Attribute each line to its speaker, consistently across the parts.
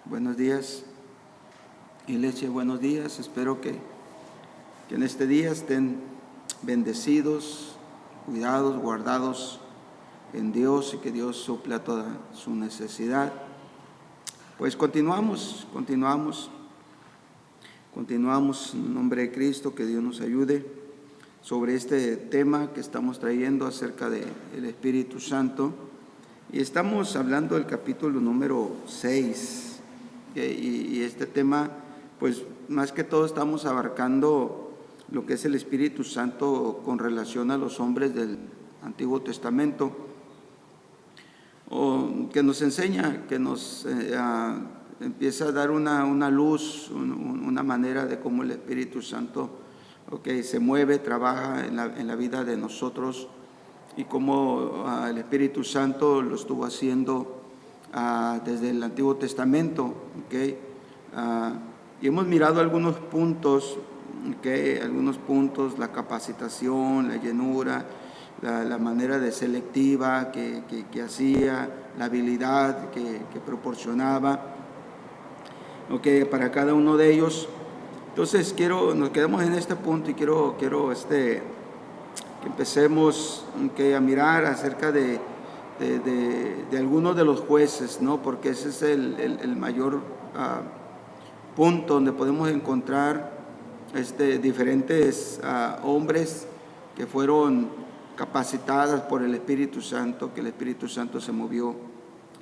Speaker 1: Buenos días, iglesia, buenos días. Espero que en este día estén bendecidos, cuidados, guardados en Dios y que Dios supla toda su necesidad. Pues continuamos en nombre de Cristo, que Dios nos ayude sobre este tema que estamos trayendo acerca del Espíritu Santo. Y estamos hablando del capítulo número 6. Y este tema, pues más que todo estamos abarcando lo que es el Espíritu Santo con relación a los hombres del Antiguo Testamento, que nos enseña, que nos empieza a dar una luz, una manera de cómo el Espíritu Santo se mueve, trabaja en la vida de nosotros, y cómo el Espíritu Santo lo estuvo haciendo desde el Antiguo Testamento. Y hemos mirado algunos puntos, la capacitación, la llenura, la manera de selectiva que hacía, la habilidad que proporcionaba para cada uno de ellos. Entonces nos quedamos en este punto y quiero que empecemos a mirar acerca de algunos de los jueces, ¿no? Porque ese es el mayor punto donde podemos encontrar diferentes hombres que fueron capacitados por el Espíritu Santo, que el Espíritu Santo se movió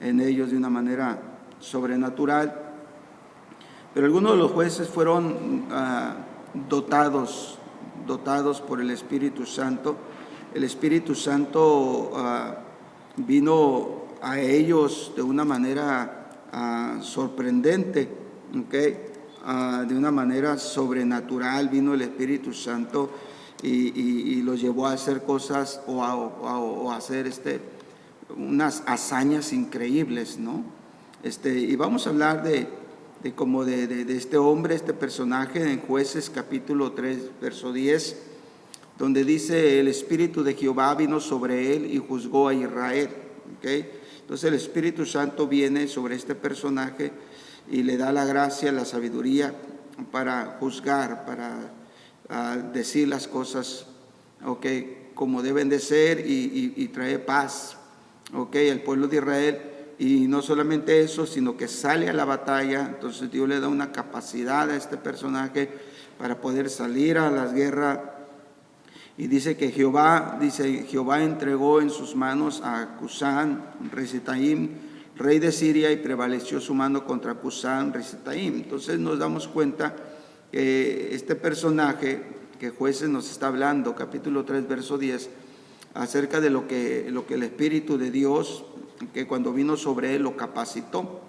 Speaker 1: en ellos de una manera sobrenatural. Pero algunos de los jueces fueron dotados por el Espíritu Santo. El Espíritu Santo vino a ellos de una manera sorprendente, de una manera sobrenatural. Vino el Espíritu Santo y los llevó a hacer cosas o a hacer unas hazañas increíbles, ¿no? Y vamos a hablar de este hombre, este personaje en Jueces capítulo 3, verso 10, donde dice: el Espíritu de Jehová vino sobre él y juzgó a Israel. Entonces el Espíritu Santo viene sobre este personaje y le da la gracia, la sabiduría para juzgar, para decir las cosas como deben de ser, y trae paz al pueblo de Israel. Y no solamente eso, sino que sale a la batalla. Entonces Dios le da una capacidad a este personaje para poder salir a las guerras. Y dice que Jehová entregó en sus manos a Cusán Risataim, rey de Siria, y prevaleció su mano contra Cusán Risataim. Entonces nos damos cuenta que este personaje que Jueces nos está hablando, capítulo 3, verso 10, acerca de lo que el Espíritu de Dios, que cuando vino sobre él, lo capacitó.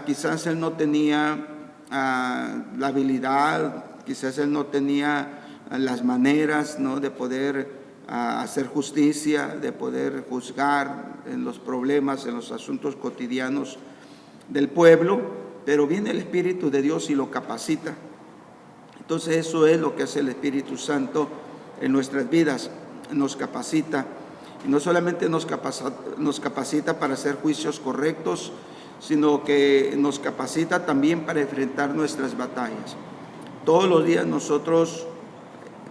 Speaker 1: Quizás él no tenía la habilidad, quizás él no tenía las maneras, ¿no?, de poder hacer justicia, de poder juzgar en los problemas, en los asuntos cotidianos del pueblo, pero viene el Espíritu de Dios y lo capacita. Entonces eso es lo que hace el Espíritu Santo en nuestras vidas, nos capacita. Y no solamente nos capacita para hacer juicios correctos, sino que nos capacita también para enfrentar nuestras batallas. Todos los días nosotros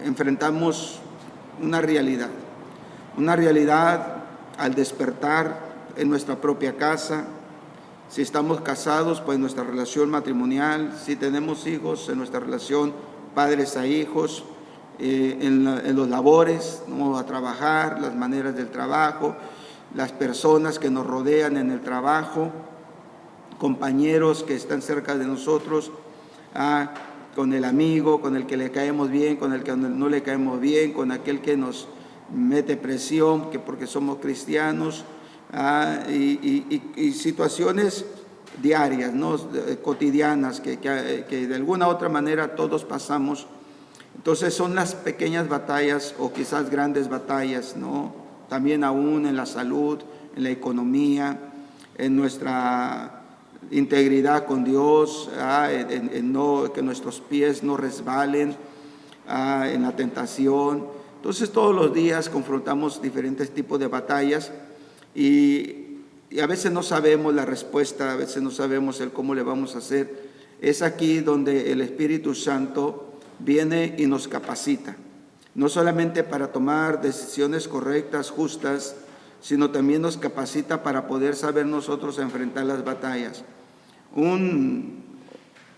Speaker 1: enfrentamos una realidad al despertar en nuestra propia casa. Si estamos casados, pues nuestra relación matrimonial; si tenemos hijos, en nuestra relación padres a hijos; en los labores, ¿no?, a trabajar, las maneras del trabajo, las personas que nos rodean en el trabajo, compañeros que están cerca de nosotros, con el amigo, con el que le caemos bien, con el que no le caemos bien, con aquel que nos mete presión, que porque somos cristianos, y situaciones diarias, ¿no?, cotidianas, que de alguna u otra manera todos pasamos. Entonces son las pequeñas batallas o quizás grandes batallas, ¿no? También aún en la salud, en la economía, en nuestra integridad con Dios, que nuestros pies no resbalen, en la tentación. Entonces todos los días confrontamos diferentes tipos de batallas, y y a veces no sabemos la respuesta, a veces no sabemos el cómo le vamos a hacer. Es aquí donde el Espíritu Santo viene y nos capacita, no solamente para tomar decisiones correctas, justas, sino también nos capacita para poder saber nosotros enfrentar las batallas.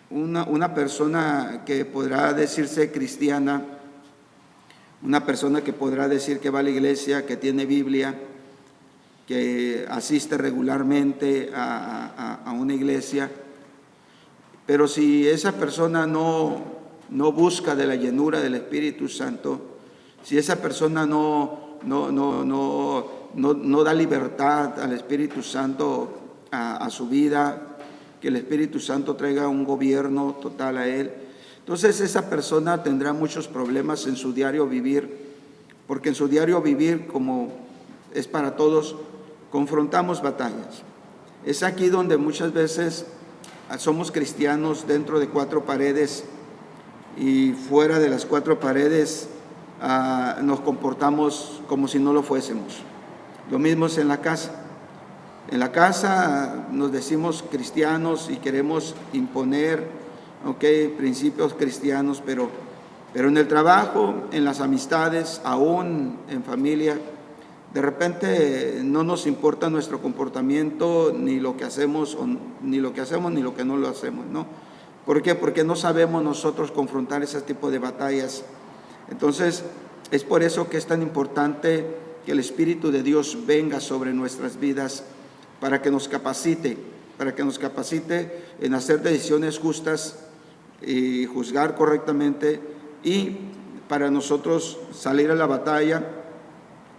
Speaker 1: Una persona que podrá decirse cristiana, una persona que podrá decir que va a la iglesia, que tiene Biblia, que asiste regularmente a una iglesia, pero si esa persona no busca de la llenura del Espíritu Santo, si esa persona no da libertad al Espíritu Santo a su vida, que el Espíritu Santo traiga un gobierno total a él, entonces esa persona tendrá muchos problemas en su diario vivir, porque en su diario vivir, como es para todos, confrontamos batallas. Es aquí donde muchas veces somos cristianos dentro de 4 paredes y fuera de las 4 paredes nos comportamos como si no lo fuésemos. Lo mismo es en la casa. En la casa nos decimos cristianos y queremos imponer, principios cristianos, pero en el trabajo, en las amistades, aún en familia, de repente no nos importa nuestro comportamiento, ni lo que hacemos, ni lo que no lo hacemos, ¿no? ¿Por qué? Porque no sabemos nosotros confrontar ese tipo de batallas. Entonces, es por eso que es tan importante que el Espíritu de Dios venga sobre nuestras vidas para que nos capacite en hacer decisiones justas y juzgar correctamente, y para nosotros salir a la batalla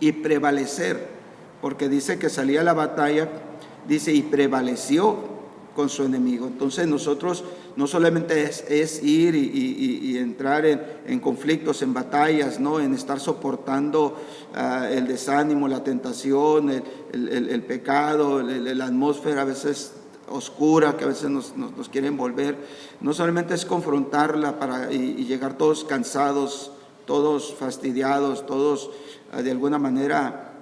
Speaker 1: y prevalecer, porque dice que salía a la batalla, dice, y prevaleció con su enemigo. Entonces nosotros no solamente es ir y entrar en conflictos, en batallas, ¿no? En estar soportando el desánimo, la tentación, el pecado, la atmósfera a veces oscura que a veces nos quiere envolver. No solamente es confrontarla y llegar todos cansados, todos fastidiados, todos de alguna manera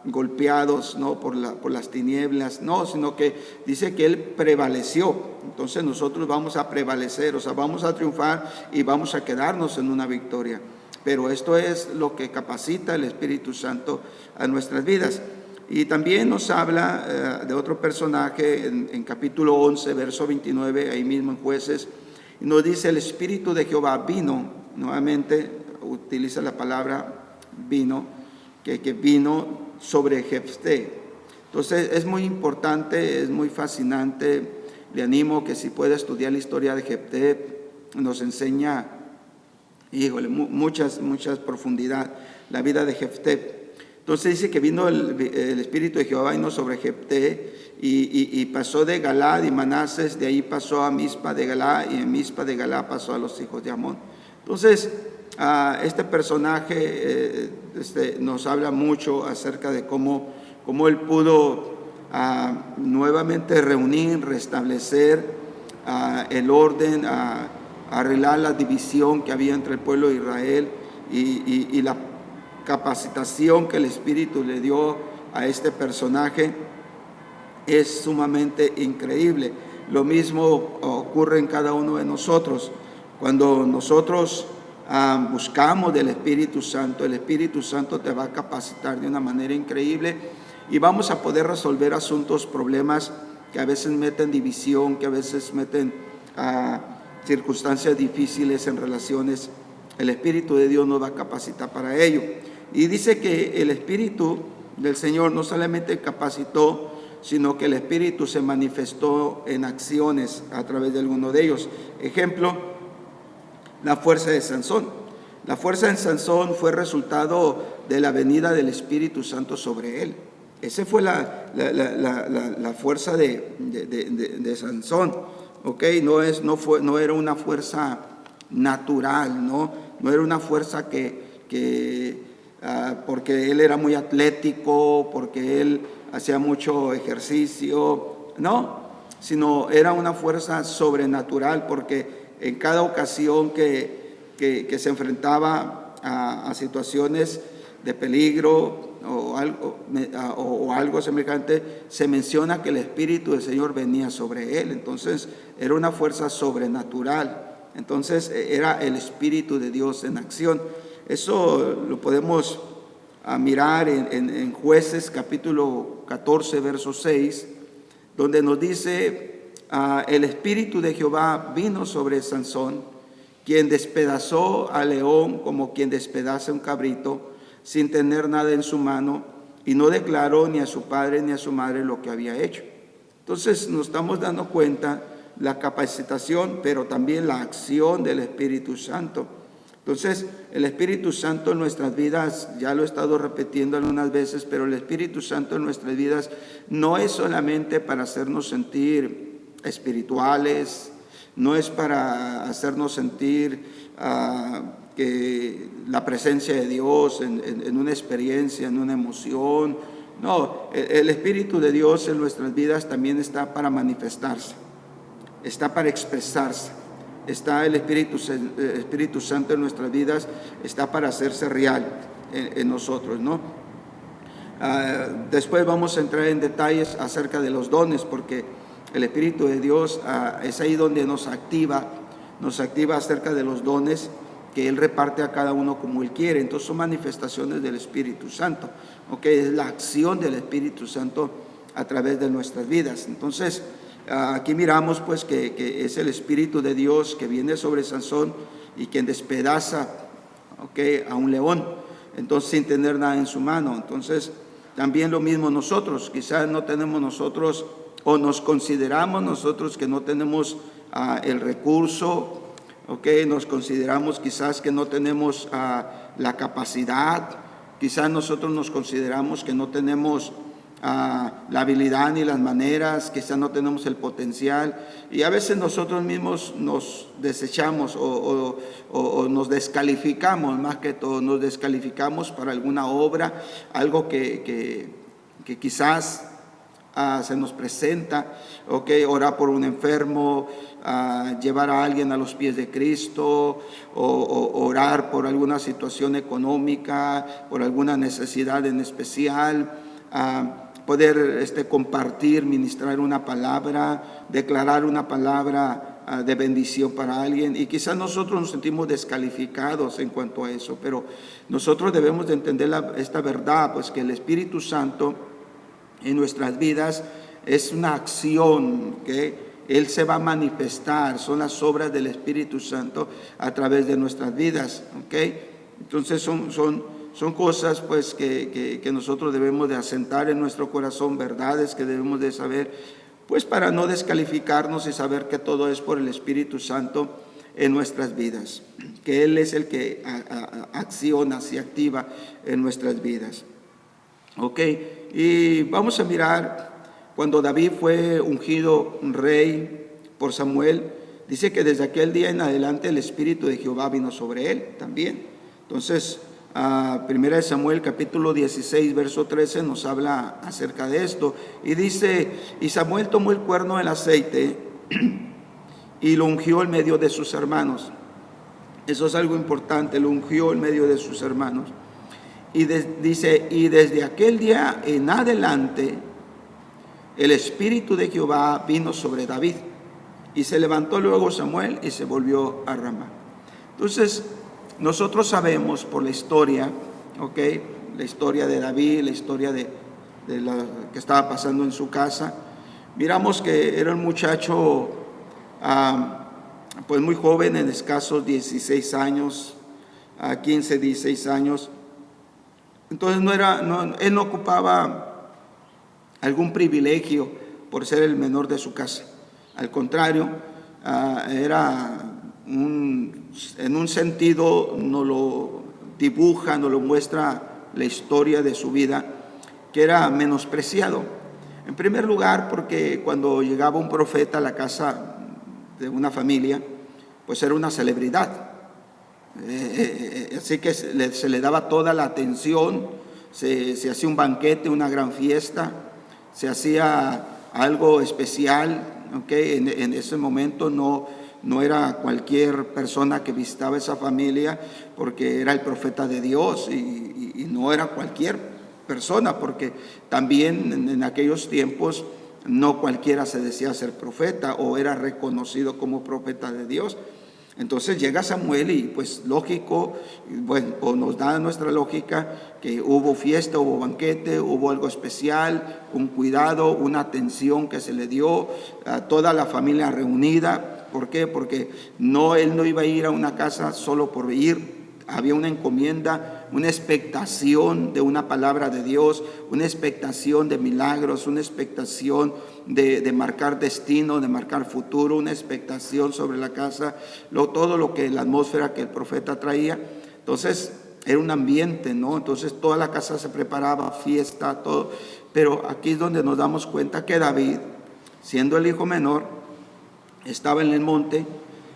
Speaker 1: golpeados, ¿no? por las tinieblas, no, sino que dice que Él prevaleció. Entonces nosotros vamos a prevalecer, o sea, vamos a triunfar y vamos a quedarnos en una victoria. Pero esto es lo que capacita el Espíritu Santo a nuestras vidas. Y también nos habla de otro personaje en capítulo 11, verso 29, ahí mismo en Jueces, y nos dice: el Espíritu de Jehová vino, nuevamente utiliza la palabra vino, que vino sobre Jefté. Entonces es muy importante, es muy fascinante. Le animo que si puede estudiar la historia de Jefté, nos enseña, muchas profundidad la vida de Jefté. Entonces dice que vino el Espíritu de Jehová, vino sobre Jefté y pasó de Galaad y Manases, de ahí pasó a Mizpa de Galaad, y en Mizpa de Galaad pasó a los hijos de Amón. Entonces este personaje nos habla mucho acerca de cómo él pudo nuevamente reunir, restablecer el orden, arreglar la división que había entre el pueblo de Israel, y la capacitación que el Espíritu le dio a este personaje es sumamente increíble. Lo mismo ocurre en cada uno de nosotros. Cuando nosotros buscamos del Espíritu Santo, el Espíritu Santo te va a capacitar de una manera increíble y vamos a poder resolver asuntos, problemas que a veces meten división, que a veces meten circunstancias difíciles en relaciones. El Espíritu de Dios nos va a capacitar para ello. Y dice que el Espíritu del Señor no solamente capacitó, sino que el Espíritu se manifestó en acciones a través de alguno de ellos. Ejemplo, la fuerza de Sansón. La fuerza de Sansón fue resultado de la venida del Espíritu Santo sobre él. Esa fue la fuerza de Sansón. No era una fuerza natural, no era una fuerza porque él era muy atlético, porque él hacía mucho ejercicio, no, sino era una fuerza sobrenatural, porque en cada ocasión que se enfrentaba a situaciones de peligro, o algo semejante, se menciona que el Espíritu del Señor venía sobre él. Entonces era una fuerza sobrenatural. Entonces era el Espíritu de Dios en acción. Eso lo podemos mirar en Jueces capítulo 14, verso 6, donde nos dice: el Espíritu de Jehová vino sobre Sansón, quien despedazó al león como quien despedaza un cabrito, sin tener nada en su mano, y no declaró ni a su padre ni a su madre lo que había hecho. Entonces nos estamos dando cuenta la capacitación, pero también la acción del Espíritu Santo. Entonces, el Espíritu Santo en nuestras vidas, ya lo he estado repitiendo algunas veces, pero el Espíritu Santo en nuestras vidas no es solamente para hacernos sentir espirituales, no es para hacernos sentir que la presencia de Dios en una experiencia, en una emoción. No, el Espíritu de Dios en nuestras vidas también está para manifestarse, está para expresarse. Está el Espíritu Santo en nuestras vidas, está para hacerse real en nosotros, ¿no? Después vamos a entrar en detalles acerca de los dones, porque el Espíritu de Dios es ahí donde nos activa acerca de los dones que Él reparte a cada uno como Él quiere. Entonces son manifestaciones del Espíritu Santo, ¿ok? Es la acción del Espíritu Santo a través de nuestras vidas. Entonces, aquí miramos pues que es el Espíritu de Dios que viene sobre Sansón y quien despedaza, a un león, entonces sin tener nada en su mano. Entonces también lo mismo nosotros, quizás no tenemos nosotros, o nos consideramos nosotros que no tenemos el recurso, nos consideramos quizás que no tenemos la capacidad, quizás nosotros nos consideramos que no tenemos la habilidad ni las maneras, quizás no tenemos el potencial, y a veces nosotros mismos nos desechamos o nos descalificamos, más que todo nos descalificamos para alguna obra, algo que quizás se nos presenta, orar por un enfermo, llevar a alguien a los pies de Cristo, o orar por alguna situación económica, por alguna necesidad en especial, poder compartir, ministrar una palabra, declarar una palabra de bendición para alguien, y quizás nosotros nos sentimos descalificados en cuanto a eso, pero nosotros debemos de entender esta verdad, pues que el Espíritu Santo en nuestras vidas es una acción que Él se va a manifestar, son las obras del Espíritu Santo a través de nuestras vidas, entonces son cosas pues que nosotros debemos de asentar en nuestro corazón, verdades que debemos de saber, pues para no descalificarnos y saber que todo es por el Espíritu Santo en nuestras vidas, que Él es el que acciona, se activa en nuestras vidas. Y vamos a mirar cuando David fue ungido rey por Samuel, dice que desde aquel día en adelante el Espíritu de Jehová vino sobre él también. Entonces, Primera de Samuel capítulo 16 verso 13 nos habla acerca de esto, y dice: y Samuel tomó el cuerno del aceite y lo ungió en medio de sus hermanos. Eso es algo importante, lo ungió en medio de sus hermanos. Y dice: y desde aquel día en adelante el Espíritu de Jehová vino sobre David, y se levantó luego Samuel y se volvió a Ramá. Entonces nosotros sabemos por la historia, la historia de David, la historia de lo que estaba pasando en su casa. Miramos que era un muchacho pues muy joven, en escasos 16 años, 15, 16 años. Entonces él no ocupaba algún privilegio por ser el menor de su casa. Al contrario, era en un sentido nos lo dibuja, nos lo muestra la historia de su vida, que era menospreciado. En primer lugar, porque cuando llegaba un profeta a la casa de una familia, pues era una celebridad. Así que se le daba toda la atención, se hacía un banquete, una gran fiesta, se hacía algo especial, en ese momento no era cualquier persona que visitaba esa familia, porque era el profeta de Dios, y no era cualquier persona, porque también en aquellos tiempos no cualquiera se decía ser profeta o era reconocido como profeta de Dios. Entonces llega Samuel y pues lógico, bueno, o nos da nuestra lógica que hubo fiesta, hubo banquete, hubo algo especial, un cuidado, una atención que se le dio a toda la familia reunida. ¿Por qué? Porque él no iba a ir a una casa solo por ir. Había una encomienda, una expectación de una palabra de Dios, una expectación de milagros, una expectación de marcar destino, de marcar futuro, una expectación sobre la casa, todo lo que la atmósfera que el profeta traía. Entonces era un ambiente, ¿no? Entonces toda la casa se preparaba, fiesta, todo. Pero aquí es donde nos damos cuenta que David, siendo el hijo menor, estaba en el monte,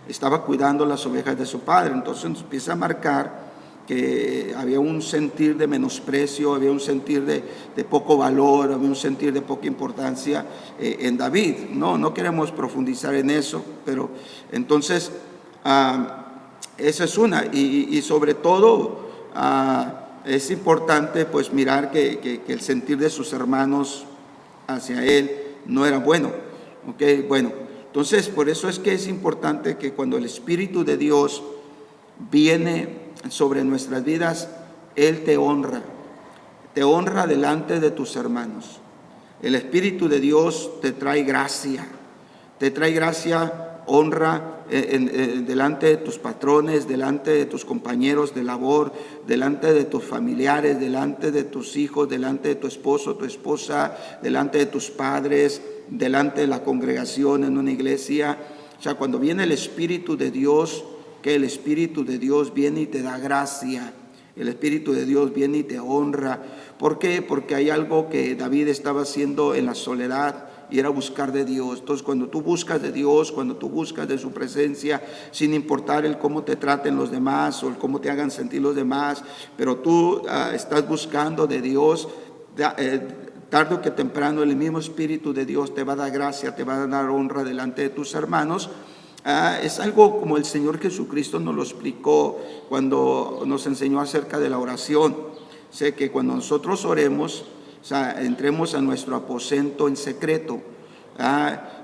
Speaker 1: estaba cuidando las ovejas de su padre. Entonces nos empieza a marcar que había un sentir de menosprecio, había un sentir de poco valor, había un sentir de poca importancia en David. No queremos profundizar en eso, pero entonces esa es una. Y sobre todo es importante pues mirar que el sentir de sus hermanos hacia él no era bueno. Bueno. Entonces, por eso es que es importante que cuando el Espíritu de Dios viene sobre nuestras vidas, Él te honra delante de tus hermanos. El Espíritu de Dios te trae gracia, honra delante de tus patrones, delante de tus compañeros de labor, delante de tus familiares, delante de tus hijos, delante de tu esposo, tu esposa, delante de tus padres, delante de la congregación en una iglesia. O sea, cuando viene el Espíritu de Dios, que el Espíritu de Dios viene y te da gracia, el Espíritu de Dios viene y te honra. ¿Por qué? Porque hay algo que David estaba haciendo en la soledad y era buscar de Dios. Entonces cuando tú buscas de Dios, cuando tú buscas de su presencia, sin importar el cómo te traten los demás o el cómo te hagan sentir los demás, pero tú estás buscando de Dios, tarde o que temprano el mismo Espíritu de Dios te va a dar gracia, te va a dar honra delante de tus hermanos. Es algo como el Señor Jesucristo nos lo explicó cuando nos enseñó acerca de la oración. Sé que cuando nosotros oremos, entremos a nuestro aposento en secreto,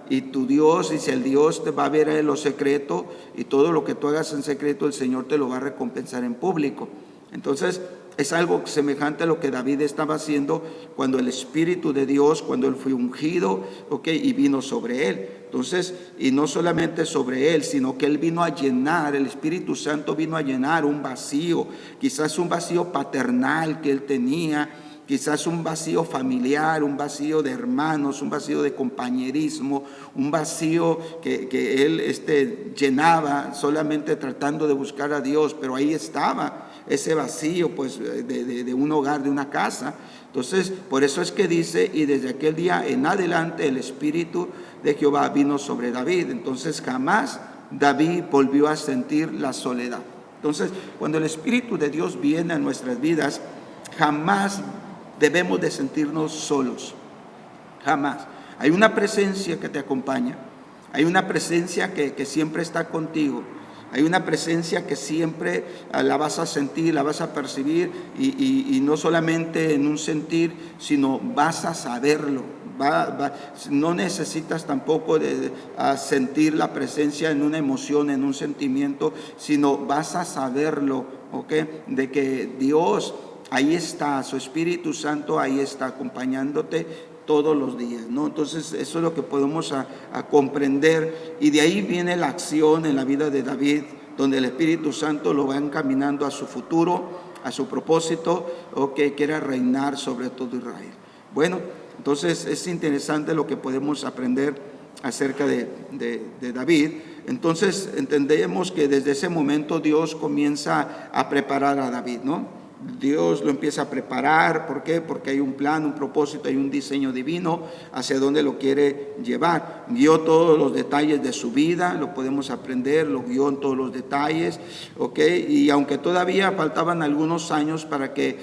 Speaker 1: y tu Dios, dice, el Dios te va a ver en lo secreto, y todo lo que tú hagas en secreto el Señor te lo va a recompensar en público. Entonces es algo semejante a lo que David estaba haciendo cuando el Espíritu de Dios, cuando él fue ungido, y vino sobre él. Entonces, y no solamente sobre él, sino que él vino a llenar, el Espíritu Santo vino a llenar un vacío, quizás un vacío paternal que él tenía, quizás un vacío familiar, un vacío de hermanos, un vacío de compañerismo, un vacío que él llenaba solamente tratando de buscar a Dios, pero ahí estaba ese vacío pues de un hogar, de una casa. Entonces, por eso es que dice, y desde aquel día en adelante el Espíritu de Jehová vino sobre David. Entonces jamás David volvió a sentir la soledad. Entonces, cuando el Espíritu de Dios viene a nuestras vidas, jamás debemos de sentirnos solos, jamás. Hay una presencia que te acompaña, hay una presencia que siempre está contigo, hay una presencia que siempre la vas a sentir, la vas a percibir, y no solamente en un sentir, sino vas a saberlo. No necesitas tampoco de sentir la presencia en una emoción, en un sentimiento, sino vas a saberlo, de que Dios ahí está, su Espíritu Santo ahí está acompañándote todos los días, ¿no? Entonces eso es lo que podemos a comprender, y de ahí viene la acción en la vida de David, donde el Espíritu Santo lo va encaminando a su futuro, a su propósito, que era reinar sobre todo Israel. Bueno, entonces es interesante lo que podemos aprender acerca de David. Entonces entendemos que desde ese momento Dios comienza a preparar a David, ¿no? Dios lo empieza a preparar. ¿Por qué? Porque hay un plan, un propósito, hay un diseño divino hacia dónde lo quiere llevar. Guió todos los detalles de su vida, lo podemos aprender, lo guió en todos los detalles, y aunque todavía faltaban algunos años para que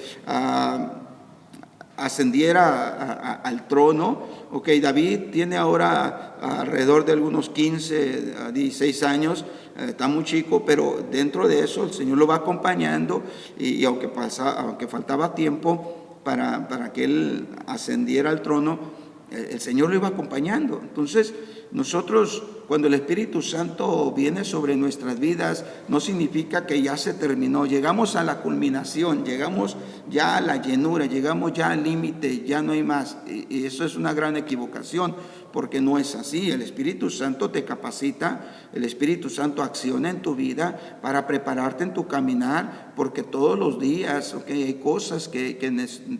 Speaker 1: ascendiera al trono, David tiene ahora alrededor de algunos 15 a 16 años, está muy chico, pero dentro de eso el Señor lo va acompañando, y aunque faltaba tiempo, para que él ascendiera al trono, el Señor lo iba acompañando. Entonces, nosotros, cuando el Espíritu Santo viene sobre nuestras vidas, no significa que ya se terminó. Llegamos a la culminación, llegamos ya a la llenura, llegamos ya al límite, ya no hay más. Y eso es una gran equivocación, porque no es así. El Espíritu Santo te capacita, el Espíritu Santo acciona en tu vida para prepararte en tu caminar, porque todos los días hay cosas que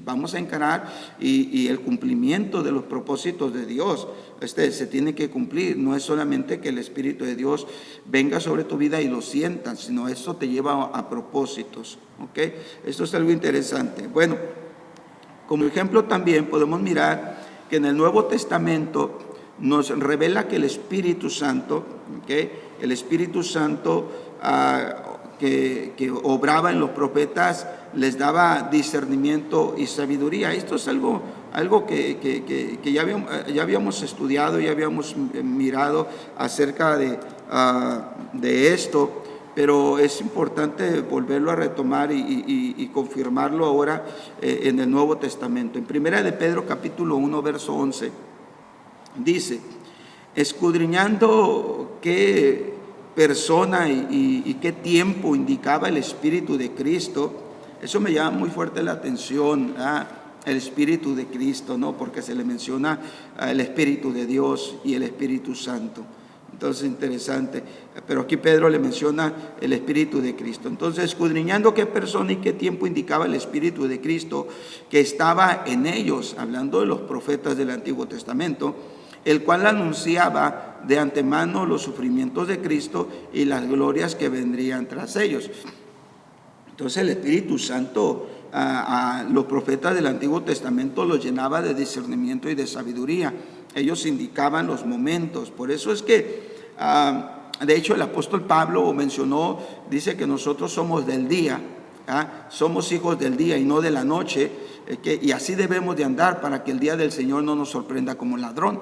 Speaker 1: vamos a encarar, y el cumplimiento de los propósitos de Dios se tiene que cumplir. No es solamente que el Espíritu de Dios venga sobre tu vida y lo sientas, sino eso te lleva a propósitos. Esto es algo interesante. Bueno, como ejemplo también podemos mirar que en el Nuevo Testamento nos revela que el Espíritu Santo, el Espíritu Santo que obraba en los profetas, les daba discernimiento y sabiduría. Esto es algo que ya habíamos estudiado, ya habíamos mirado acerca de esto, pero es importante volverlo a retomar y confirmarlo ahora en el Nuevo Testamento. En Primera de Pedro capítulo 1 verso 11 dice: escudriñando qué persona y qué tiempo indicaba el Espíritu de Cristo. Eso me llama muy fuerte la atención, el Espíritu de Cristo, ¿no? Porque se le menciona el Espíritu de Dios y el Espíritu Santo. Entonces, interesante. Pero aquí Pedro le menciona el Espíritu de Cristo. Entonces, escudriñando qué persona y qué tiempo indicaba el Espíritu de Cristo que estaba en ellos, hablando de los profetas del Antiguo Testamento, el cual anunciaba de antemano los sufrimientos de Cristo y las glorias que vendrían tras ellos. Entonces, el Espíritu Santo a los profetas del Antiguo Testamento los llenaba de discernimiento y de sabiduría. Ellos indicaban los momentos. Por eso es que, de hecho, el apóstol Pablo mencionó, dice que nosotros somos del día, somos hijos del día y no de la noche, y así debemos de andar para que el día del Señor no nos sorprenda como ladrón.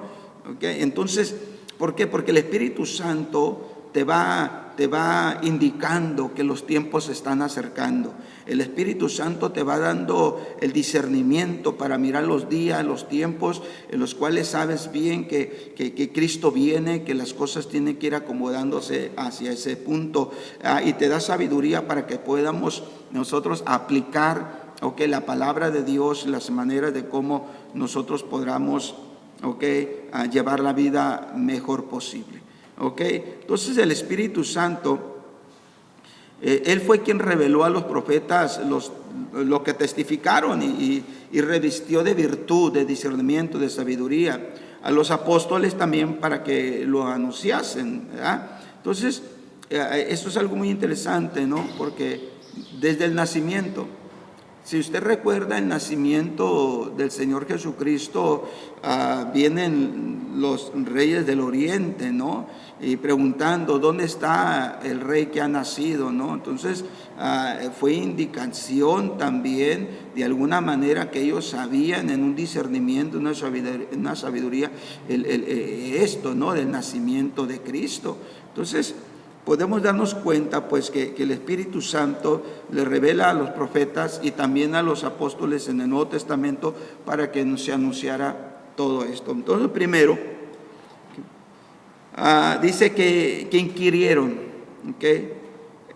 Speaker 1: Entonces, ¿por qué? Porque el Espíritu Santo te va indicando que los tiempos se están acercando. El Espíritu Santo te va dando el discernimiento para mirar los días, los tiempos en los cuales sabes bien que Cristo viene, que las cosas tienen que ir acomodándose hacia ese punto, y te da sabiduría para que podamos nosotros aplicar la palabra de Dios, las maneras de cómo nosotros podamos llevar la vida mejor posible. Entonces el Espíritu Santo, Él fue quien reveló a los profetas lo que testificaron y revistió de virtud, de discernimiento, de sabiduría a los apóstoles también para que lo anunciasen, ¿verdad? Entonces, esto es algo muy interesante, ¿no? Porque desde el nacimiento, si usted recuerda el nacimiento del Señor Jesucristo, vienen los reyes del oriente, ¿no? Y preguntando, ¿dónde está el rey que ha nacido, ¿no? Entonces, fue indicación también, de alguna manera, que ellos sabían en un discernimiento, una sabiduría, esto, ¿no? Del nacimiento de Cristo. Entonces, podemos darnos cuenta pues que el Espíritu Santo le revela a los profetas y también a los apóstoles en el Nuevo Testamento para que se anunciara todo esto. Entonces, primero, dice que inquirieron,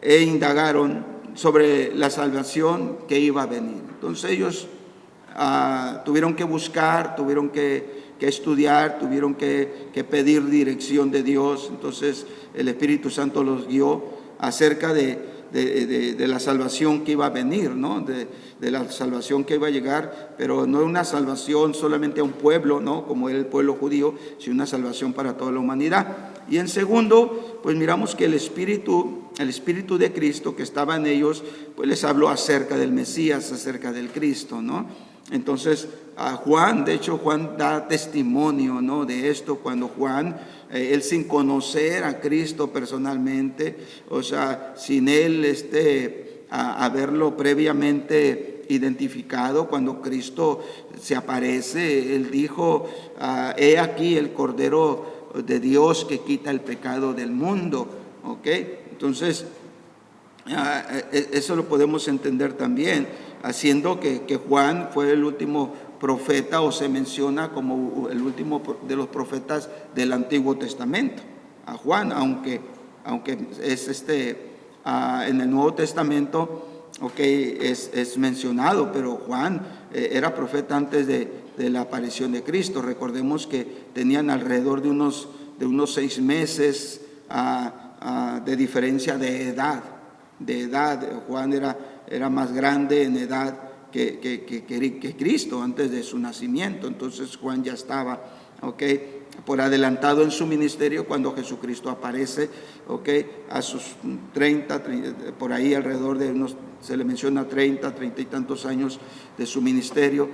Speaker 1: e indagaron sobre la salvación que iba a venir. Entonces ellos tuvieron que buscar, tuvieron que estudiar, tuvieron que pedir dirección de Dios. Entonces el Espíritu Santo los guió acerca de la salvación que iba a venir, ¿no? De la salvación que iba a llegar, pero no una salvación solamente a un pueblo, ¿no? Como era el pueblo judío, sino una salvación para toda la humanidad. Y en segundo, pues miramos que el Espíritu de Cristo que estaba en ellos, pues les habló acerca del Mesías, acerca del Cristo, ¿no? Entonces, Juan da testimonio, ¿no? De esto, cuando Juan, él sin conocer a Cristo personalmente, o sea, sin él haberlo previamente identificado, cuando Cristo se aparece, él dijo, he aquí el Cordero de Dios que quita el pecado del mundo, Entonces, eso lo podemos entender también. haciendo que Juan fue el último profeta, o se menciona como el último de los profetas del Antiguo Testamento. A Juan, aunque es en el Nuevo Testamento, es mencionado, pero Juan era profeta antes de la aparición de Cristo. Recordemos que tenían alrededor de unos 6 meses de diferencia de edad. Juan era más grande en edad que Cristo antes de su nacimiento. Entonces Juan ya estaba por adelantado en su ministerio cuando Jesucristo aparece, a sus 30, por ahí alrededor de unos, se le menciona 30 y tantos años de su ministerio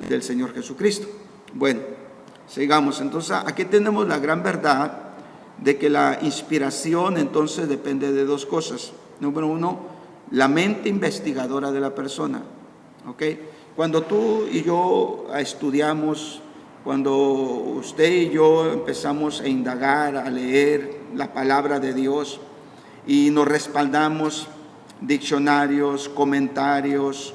Speaker 1: del Señor Jesucristo. Bueno, sigamos. Entonces aquí tenemos la gran verdad de que la inspiración entonces depende de 2 cosas. Número 1, la mente investigadora de la persona. Cuando tú y yo estudiamos, cuando usted y yo empezamos a indagar, a leer la palabra de Dios y nos respaldamos diccionarios, comentarios,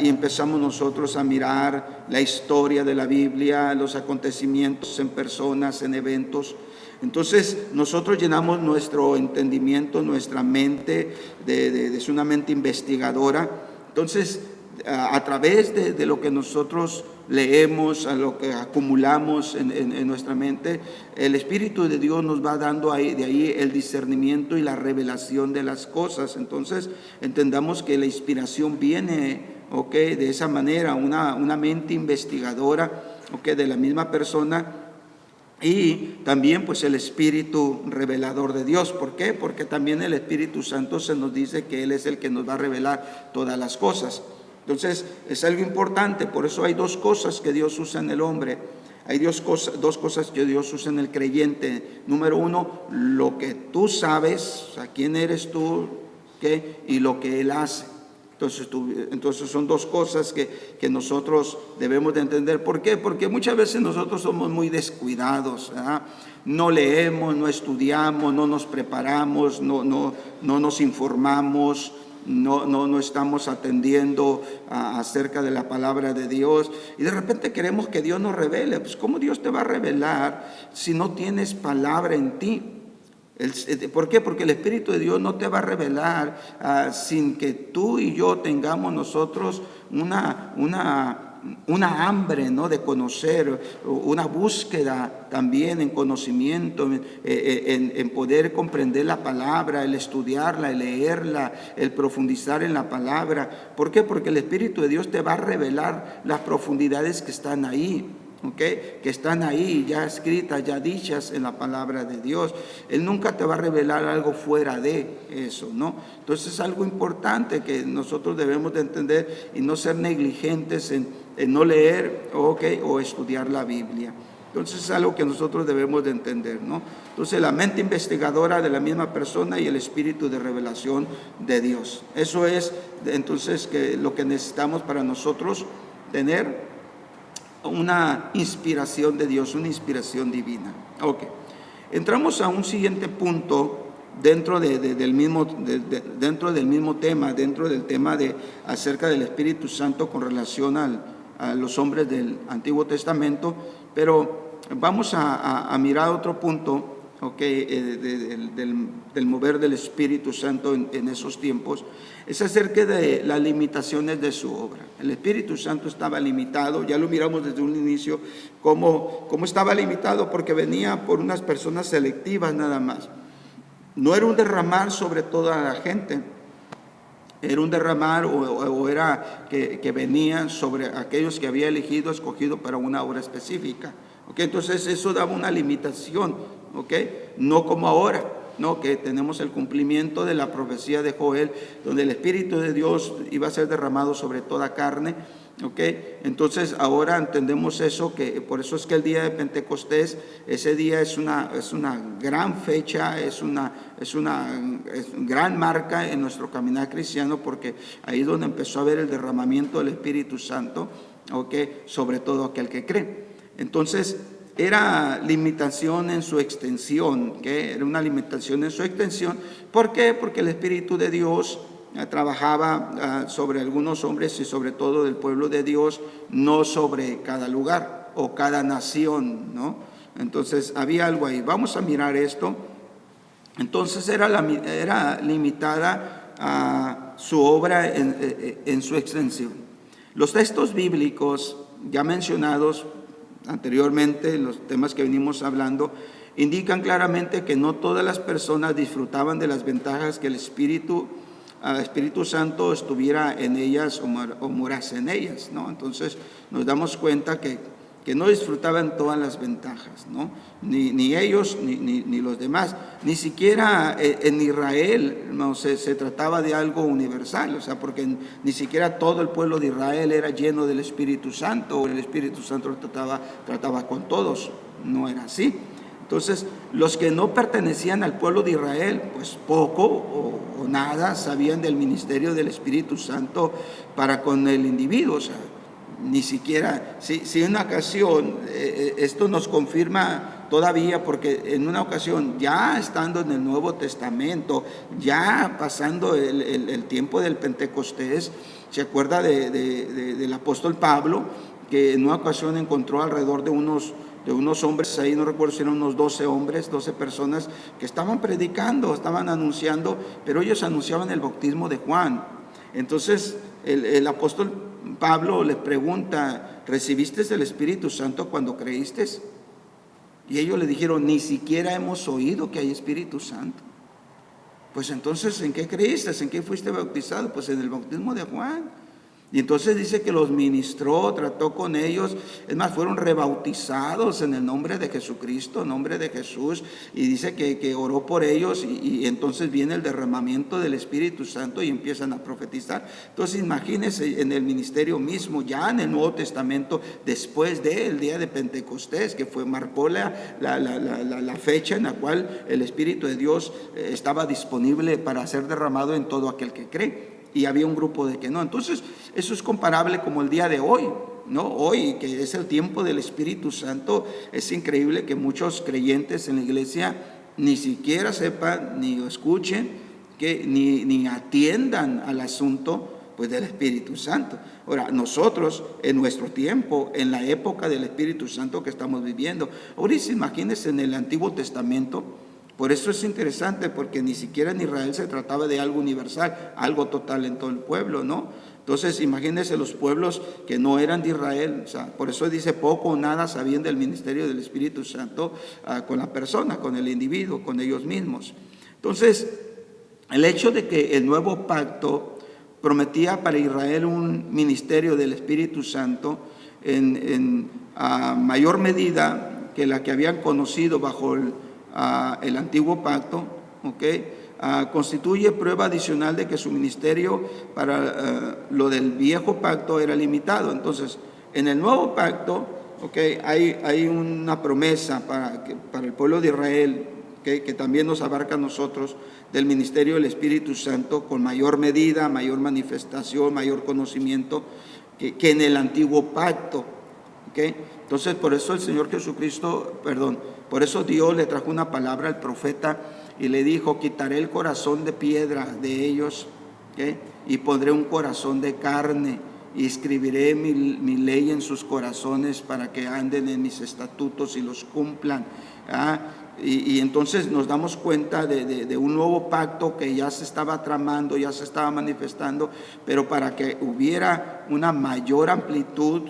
Speaker 1: y empezamos nosotros a mirar la historia de la Biblia, los acontecimientos en personas, en eventos, entonces nosotros llenamos nuestro entendimiento, nuestra mente de una mente investigadora. Entonces a través de lo que nosotros leemos, a lo que acumulamos en nuestra mente, el Espíritu de Dios nos va dando de ahí el discernimiento y la revelación de las cosas. Entonces entendamos que la inspiración viene de esa manera, una mente investigadora de la misma persona. Y también pues el Espíritu revelador de Dios. ¿Por qué? Porque también el Espíritu Santo se nos dice que Él es el que nos va a revelar todas las cosas. Entonces es algo importante. Por eso hay 2 cosas que Dios usa en el hombre. Hay 2 cosas que Dios usa en el creyente. Número 1, lo que tú sabes, o sea, quién eres tú, y lo que Él hace. Entonces son 2 cosas que nosotros debemos de entender. ¿Por qué? Porque muchas veces nosotros somos muy descuidados, ¿verdad? No leemos, no estudiamos, no nos preparamos, no nos informamos, no estamos atendiendo acerca de la palabra de Dios, y de repente queremos que Dios nos revele. Pues ¿cómo Dios te va a revelar si no tienes palabra en ti? ¿Por qué? Porque el Espíritu de Dios no te va a revelar sin que tú y yo tengamos nosotros una hambre, ¿no?, de conocer, una búsqueda también en conocimiento, en poder comprender la palabra, el estudiarla, el leerla, el profundizar en la palabra. ¿Por qué? Porque el Espíritu de Dios te va a revelar las profundidades que están ahí. Que están ahí ya escritas, ya dichas en la palabra de Dios. Él nunca te va a revelar algo fuera de eso, ¿no? Entonces es algo importante que nosotros debemos de entender y no ser negligentes en no leer o estudiar la Biblia. Entonces es algo que nosotros debemos de entender, ¿no? Entonces la mente investigadora de la misma persona y el espíritu de revelación de Dios. Eso es entonces lo que necesitamos para nosotros tener una inspiración de Dios, una inspiración divina. Entramos a un siguiente punto dentro del mismo tema, dentro del tema acerca del Espíritu Santo con relación a los hombres del Antiguo Testamento, pero vamos a mirar otro punto del mover del Espíritu Santo en esos tiempos. Es acerca de las limitaciones de su obra. El Espíritu Santo estaba limitado, ya lo miramos desde un inicio, cómo estaba limitado, porque venía por unas personas selectivas nada más. No era un derramar sobre toda la gente, era un derramar o era que venía sobre aquellos que había escogido para una obra específica. Entonces eso daba una limitación, no como ahora, ¿no?, que tenemos el cumplimiento de la profecía de Joel, donde el Espíritu de Dios iba a ser derramado sobre toda carne. Entonces ahora entendemos eso, que por eso es que el día de Pentecostés, ese día es una gran fecha, es una gran marca en nuestro caminar cristiano, porque ahí es donde empezó a haber el derramamiento del Espíritu Santo, sobre todo aquel que cree. Entonces era limitación en su extensión, era una limitación en su extensión. ¿Por qué? Porque el Espíritu de Dios trabajaba sobre algunos hombres y sobre todo del pueblo de Dios, no sobre cada lugar o cada nación, ¿no? Entonces había algo ahí. Vamos a mirar esto. Entonces era limitada a su obra en su extensión. Los textos bíblicos ya mencionados anteriormente, los temas que venimos hablando, indican claramente que no todas las personas disfrutaban de las ventajas que el Espíritu Santo estuviera en ellas o morase en ellas, ¿no? Entonces nos damos cuenta que no disfrutaban todas las ventajas, ¿no? Ni ellos ni los demás. Ni siquiera en Israel no se trataba de algo universal, o sea, porque ni siquiera todo el pueblo de Israel era lleno del Espíritu Santo, o el Espíritu Santo trataba con todos. No era así. Entonces, los que no pertenecían al pueblo de Israel, pues poco o nada sabían del ministerio del Espíritu Santo para con el individuo, o sea, ni siquiera, si en una ocasión, esto nos confirma todavía, porque en una ocasión, ya estando en el Nuevo Testamento, ya pasando el tiempo del Pentecostés, se acuerda del apóstol Pablo, que en una ocasión encontró alrededor de unos hombres, ahí no recuerdo si eran unos 12 hombres, 12 personas, que estaban predicando, estaban anunciando, pero ellos anunciaban el bautismo de Juan. Entonces el apóstol Pablo le pregunta: ¿recibiste el Espíritu Santo cuando creíste? Y ellos le dijeron: ni siquiera hemos oído que hay Espíritu Santo. Pues entonces, ¿en qué creíste? ¿En qué fuiste bautizado? Pues en el bautismo de Juan. Y entonces dice que los ministró, trató con ellos, es más, fueron rebautizados en el nombre de Jesucristo, nombre de Jesús, y dice que oró por ellos, y entonces viene el derramamiento del Espíritu Santo y empiezan a profetizar. Entonces imagínense en el ministerio mismo, ya en el Nuevo Testamento, después del día de Pentecostés, que marcó la fecha en la cual el Espíritu de Dios estaba disponible para ser derramado en todo aquel que cree. Y había un grupo de que no. Entonces, eso es comparable como el día de hoy, ¿no? Hoy, que es el tiempo del Espíritu Santo, es increíble que muchos creyentes en la iglesia ni siquiera sepan, ni escuchen, ni atiendan al asunto, pues, del Espíritu Santo. Ahora, nosotros, en nuestro tiempo, en la época del Espíritu Santo que estamos viviendo, ahora imagínense en el Antiguo Testamento. Por eso es interesante, porque ni siquiera en Israel se trataba de algo universal, algo total en todo el pueblo, ¿no? Entonces, imagínense los pueblos que no eran de Israel, o sea, por eso dice: poco o nada sabían del ministerio del Espíritu Santo con la persona, con el individuo, con ellos mismos. Entonces, el hecho de que el nuevo pacto prometía para Israel un ministerio del Espíritu Santo en mayor medida que la que habían conocido bajo el antiguo pacto, constituye prueba adicional de que su ministerio para lo del viejo pacto era limitado. Entonces, en el nuevo pacto, hay una promesa para el pueblo de Israel, que también nos abarca a nosotros, del ministerio del Espíritu Santo con mayor medida, mayor manifestación, mayor conocimiento que en el antiguo pacto. Entonces, por eso el Señor Jesucristo, por eso Dios le trajo una palabra al profeta y le dijo: quitaré el corazón de piedra de ellos, y pondré un corazón de carne, y escribiré mi ley en sus corazones para que anden en mis estatutos y los cumplan. Y entonces nos damos cuenta de un nuevo pacto que ya se estaba tramando, ya se estaba manifestando, pero para que hubiera una mayor amplitud,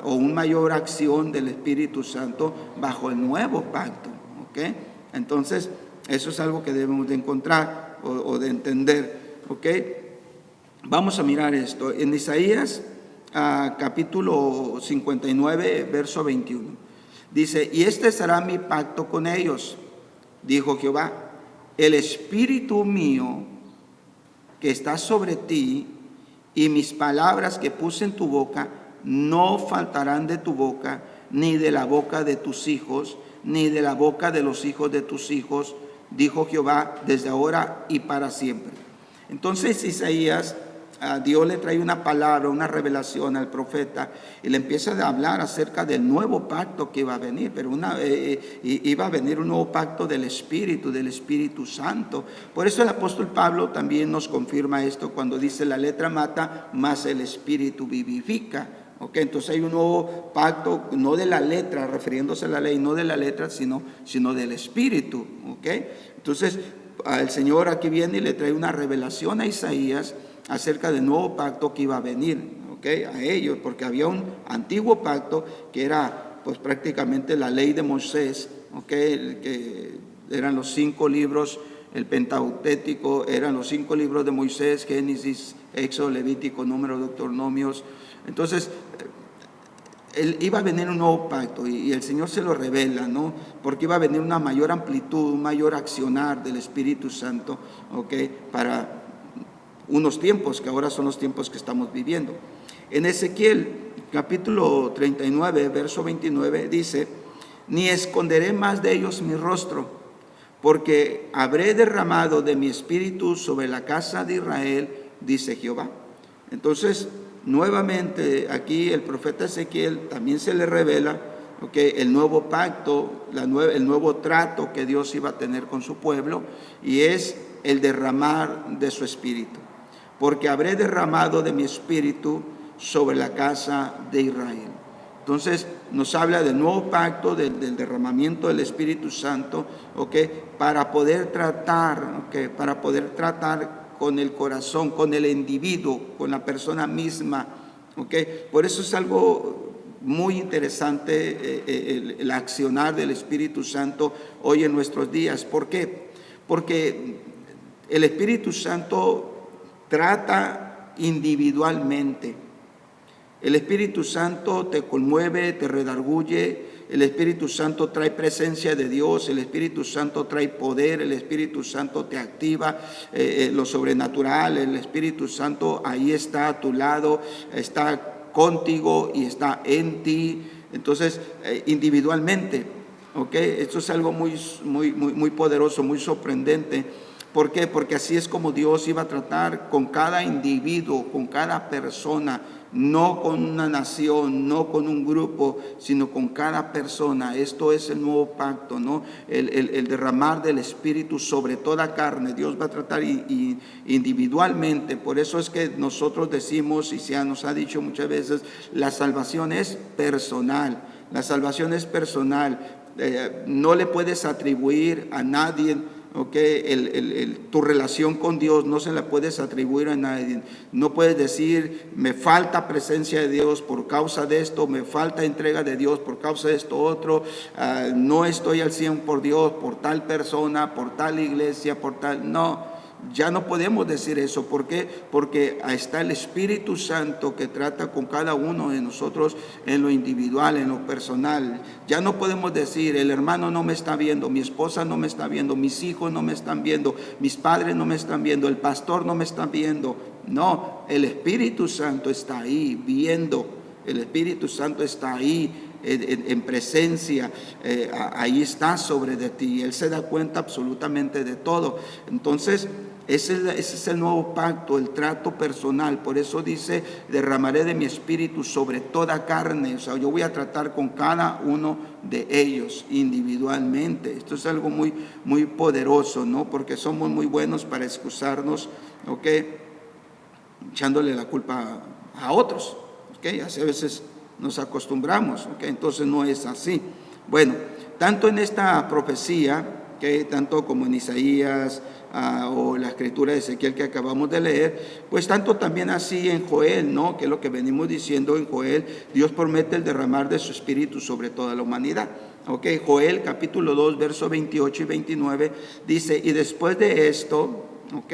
Speaker 1: o una mayor acción del Espíritu Santo bajo el nuevo pacto, Entonces, eso es algo que debemos de encontrar o de entender, Vamos a mirar esto en Isaías capítulo 59, verso 21. Dice: y este será mi pacto con ellos, dijo Jehová, el Espíritu mío que está sobre ti y mis palabras que puse en tu boca no faltarán de tu boca, ni de la boca de tus hijos, ni de la boca de los hijos de tus hijos, dijo Jehová, desde ahora y para siempre. Entonces Isaías Dios le trae una palabra, una revelación al profeta y le empieza a hablar acerca del nuevo pacto que iba a venir, pero iba a venir un nuevo pacto del Espíritu Santo. Por eso el apóstol Pablo también nos confirma esto cuando dice: la letra mata, mas el Espíritu vivifica. Okay, entonces hay un nuevo pacto, no de la letra, refiriéndose a la ley, no de la letra, sino del Espíritu. Okay, entonces el Señor aquí viene y le trae una revelación a Isaías acerca del nuevo pacto que iba a venir, ¿okay?, a ellos, porque había un antiguo pacto que era pues prácticamente la ley de Moisés, ¿okay?, que eran los 5 libros, el Pentateuco, eran los 5 libros de Moisés: Génesis, Éxodo, Levítico, Número, Deuteronomios. Entonces iba a venir un nuevo pacto y el Señor se lo revela, ¿no? Porque iba a venir una mayor amplitud, un mayor accionar del Espíritu Santo, ¿okay?, para unos tiempos que ahora son los tiempos que estamos viviendo. En Ezequiel capítulo 39, verso 29 dice: ni esconderé más de ellos mi rostro, porque habré derramado de mi espíritu sobre la casa de Israel, dice Jehová. Entonces, nuevamente aquí el profeta Ezequiel también se le revela, okay, el nuevo pacto, el nuevo trato que Dios iba a tener con su pueblo, y es el derramar de su espíritu. Porque habré derramado de mi espíritu sobre la casa de Israel. Entonces nos habla del nuevo pacto, del derramamiento del Espíritu Santo, ¿okay?, para poder tratar, ¿okay?, para poder tratar con el corazón, con el individuo, con la persona misma, ¿okay? Por eso es algo muy interesante el accionar del Espíritu Santo hoy en nuestros días. ¿Por qué? Porque el Espíritu Santo trata individualmente. El Espíritu Santo te conmueve, te redarguye. El Espíritu Santo trae presencia de Dios. El Espíritu Santo trae poder. El Espíritu Santo te activa lo sobrenatural. El Espíritu Santo ahí está a tu lado, está contigo y está en ti. Entonces, individualmente, ¿okay? Esto es algo muy poderoso, muy sorprendente. ¿Por qué? Porque así es como Dios iba a tratar con cada individuo, con cada persona, no con una nación, no con un grupo, sino con cada persona. Esto es el nuevo pacto, ¿no? El derramar del Espíritu sobre toda carne. Dios va a tratar individualmente. Por eso es que nosotros decimos, y se nos ha dicho muchas veces, la salvación es personal. La salvación es personal. No le puedes atribuir a nadie, okay, tu relación con Dios no se la puedes atribuir a nadie. No puedes decir: me falta presencia de Dios por causa de esto, me falta entrega de Dios por causa de esto otro, no estoy al 100 por Dios, por tal persona, por tal iglesia, por tal... No, ya no podemos decir eso. ¿Por qué? Porque ahí está el Espíritu Santo que trata con cada uno de nosotros en lo individual, en lo personal. Ya no podemos decir: el hermano no me está viendo, mi esposa no me está viendo, mis hijos no me están viendo, mis padres no me están viendo, el pastor no me está viendo. No, el Espíritu Santo está ahí viendo. El Espíritu Santo está ahí en presencia, ahí está sobre de ti. Él se da cuenta absolutamente de todo. Entonces ese es el nuevo pacto, el trato personal. Por eso dice: derramaré de mi espíritu sobre toda carne. O sea, yo voy a tratar con cada uno de ellos individualmente. Esto es algo muy poderoso, ¿no? Porque somos muy buenos para excusarnos, ¿ok?, echándole la culpa a otros, ¿ok? Así a veces nos acostumbramos, ¿ok? Entonces no es así. Bueno, tanto en esta profecía, ¿okay?, tanto como en Isaías o la escritura de Ezequiel que acabamos de leer, pues tanto también así en Joel, ¿no?, que es lo que venimos diciendo en Joel. Dios promete el derramar de su espíritu sobre toda la humanidad. Ok, Joel capítulo 2, versos 28 y 29 dice: y después de esto, ok,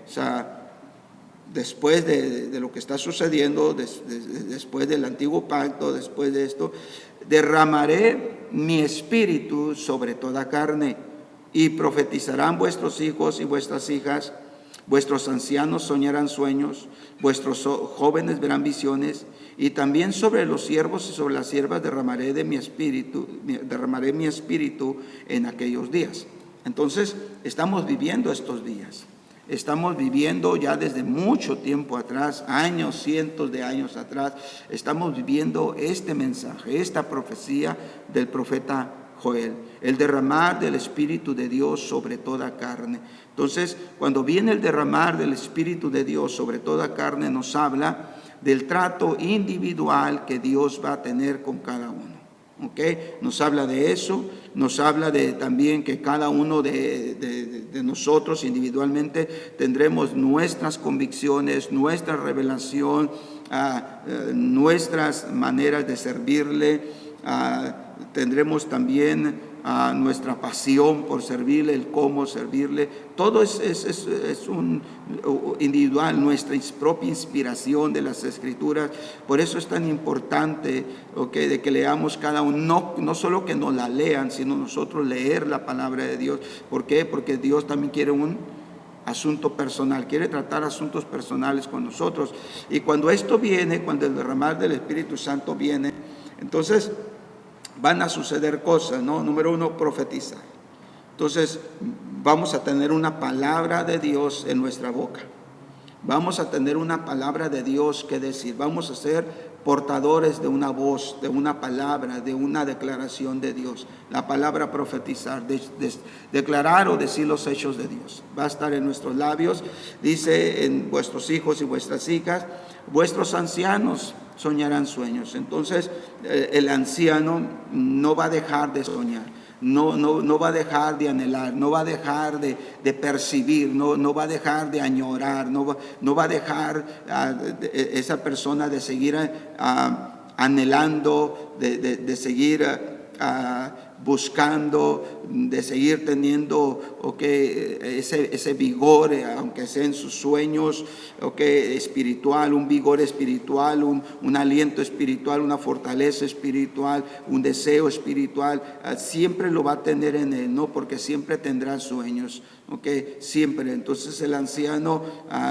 Speaker 1: o sea, después de lo que está sucediendo, después del antiguo pacto, después de esto, derramaré mi espíritu sobre toda carne, y profetizarán vuestros hijos y vuestras hijas, vuestros ancianos soñarán sueños, vuestros jóvenes verán visiones, y también sobre los siervos y sobre las siervas derramaré mi espíritu en aquellos días. Entonces, estamos viviendo estos días. Estamos viviendo ya desde mucho tiempo atrás, años, cientos de años atrás, estamos viviendo este mensaje, esta profecía del profeta Joel, el derramar del Espíritu de Dios sobre toda carne. Entonces, cuando viene el derramar del Espíritu de Dios sobre toda carne, nos habla del trato individual que Dios va a tener con cada uno. Nos habla de eso, nos habla de también que cada uno de nosotros individualmente tendremos nuestras convicciones, nuestra revelación, nuestras maneras de servirle, tendremos también nuestra pasión por servirle, el cómo servirle. Todo es un individual, nuestra propia inspiración de las Escrituras. Por eso es tan importante de que leamos cada uno, no solo que nos la lean, sino nosotros leer la palabra de Dios. ¿Por qué? Porque Dios también quiere un asunto personal, quiere tratar asuntos personales con nosotros. Y cuando esto viene, cuando el derramar del Espíritu Santo viene, entonces van a suceder cosas, ¿no? Número uno, profetizar. Entonces vamos a tener una palabra de Dios en nuestra boca. Vamos a tener una palabra de Dios que decir. Vamos a ser portadores de una voz, de una palabra, de una declaración de Dios. La palabra profetizar, declarar o decir los hechos de Dios. Va a estar en nuestros labios. Dice: en vuestros hijos y vuestras hijas, vuestros ancianos soñarán sueños. Entonces el anciano no va a dejar de soñar, no va a dejar de anhelar, no va a dejar de percibir, no va a dejar de añorar, no va a dejar esa persona de seguir anhelando, de seguir buscando, de seguir teniendo ese vigor, aunque sea en sus sueños, espiritual, un vigor espiritual, un aliento espiritual, una fortaleza espiritual, un deseo espiritual, siempre lo va a tener en él, ¿no? Porque siempre tendrá sueños, siempre. Entonces el anciano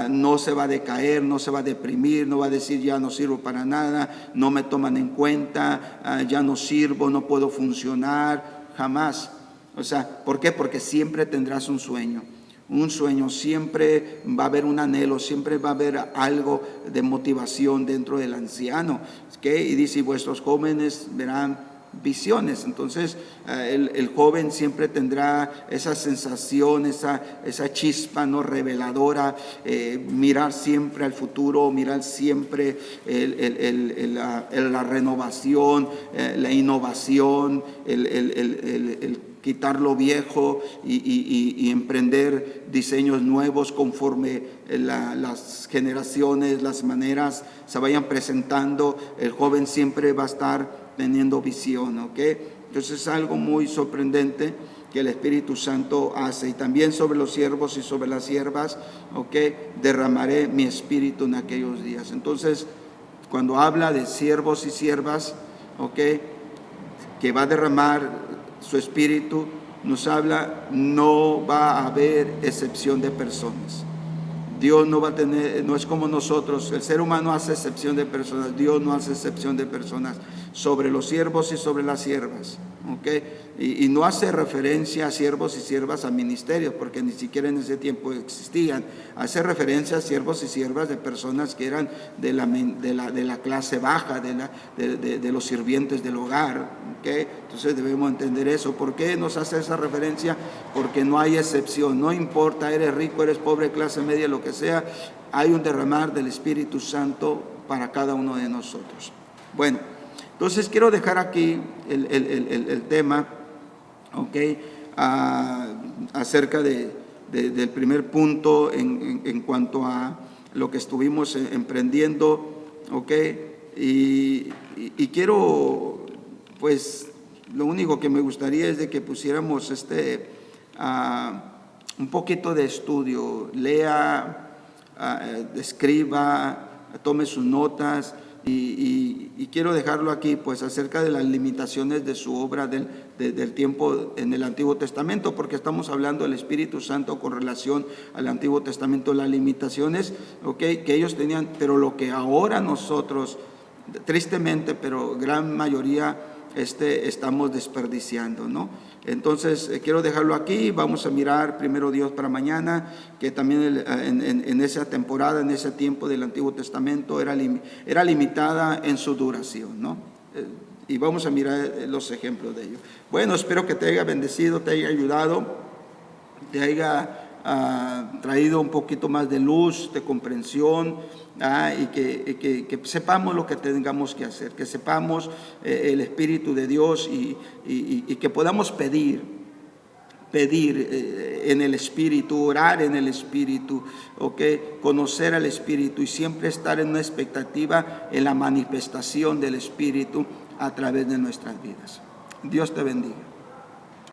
Speaker 1: no se va a decaer, no se va a deprimir, no va a decir: ya no sirvo para nada, no me toman en cuenta, ya no sirvo, no puedo funcionar. Jamás. ¿Por qué? Porque siempre tendrás un sueño, siempre va a haber un anhelo, siempre va a haber algo de motivación dentro del anciano. Y dice: vuestros jóvenes verán visiones. Entonces el joven siempre tendrá esa sensación, esa chispa, ¿no?, reveladora, mirar siempre al futuro, mirar siempre la renovación, la innovación, el quitar lo viejo y emprender diseños nuevos conforme las generaciones, las maneras se vayan presentando. El joven siempre va a estar teniendo visión, Entonces es algo muy sorprendente que el Espíritu Santo hace. Y también sobre los siervos y sobre las siervas, derramaré mi espíritu en aquellos días. Entonces, cuando habla de siervos y siervas, que va a derramar su espíritu, nos habla, no va a haber excepción de personas. Dios no va a tener, no es como nosotros, el ser humano hace excepción de personas, Dios no hace excepción de personas sobre los siervos y sobre las siervas, y no hace referencia a siervos y siervas a ministerios, porque ni siquiera en ese tiempo existían. Hace referencia a siervos y siervas de personas que eran de la clase baja, de los sirvientes del hogar, Entonces debemos entender eso. ¿Por qué nos hace esa referencia? Porque no hay excepción, no importa, eres rico, eres pobre, clase media, lo que sea, hay un derramar del Espíritu Santo para cada uno de nosotros. Bueno, entonces quiero dejar aquí el tema, acerca del primer punto en cuanto a lo que estuvimos emprendiendo, y quiero, pues, lo único que me gustaría es de que pusiéramos un poquito de estudio, lea, escriba, tome sus notas, y quiero dejarlo aquí, pues, acerca de las limitaciones de su obra del tiempo en el Antiguo Testamento, porque estamos hablando del Espíritu Santo con relación al Antiguo Testamento, las limitaciones, que ellos tenían, pero lo que ahora nosotros, tristemente, pero gran mayoría estamos desperdiciando, ¿no? Entonces, quiero dejarlo aquí. Vamos a mirar primero Dios para mañana, que también en esa temporada, en ese tiempo del Antiguo Testamento, era limitada en su duración, ¿no? Y vamos a mirar los ejemplos de ello. Bueno, espero que te haya bendecido, te haya ayudado, te haya traído un poquito más de luz, de comprensión, y que sepamos lo que tengamos que hacer, que sepamos el Espíritu de Dios y que podamos pedir en el Espíritu, orar en el Espíritu, conocer al Espíritu y siempre estar en una expectativa en la manifestación del Espíritu a través de nuestras vidas. Dios te bendiga.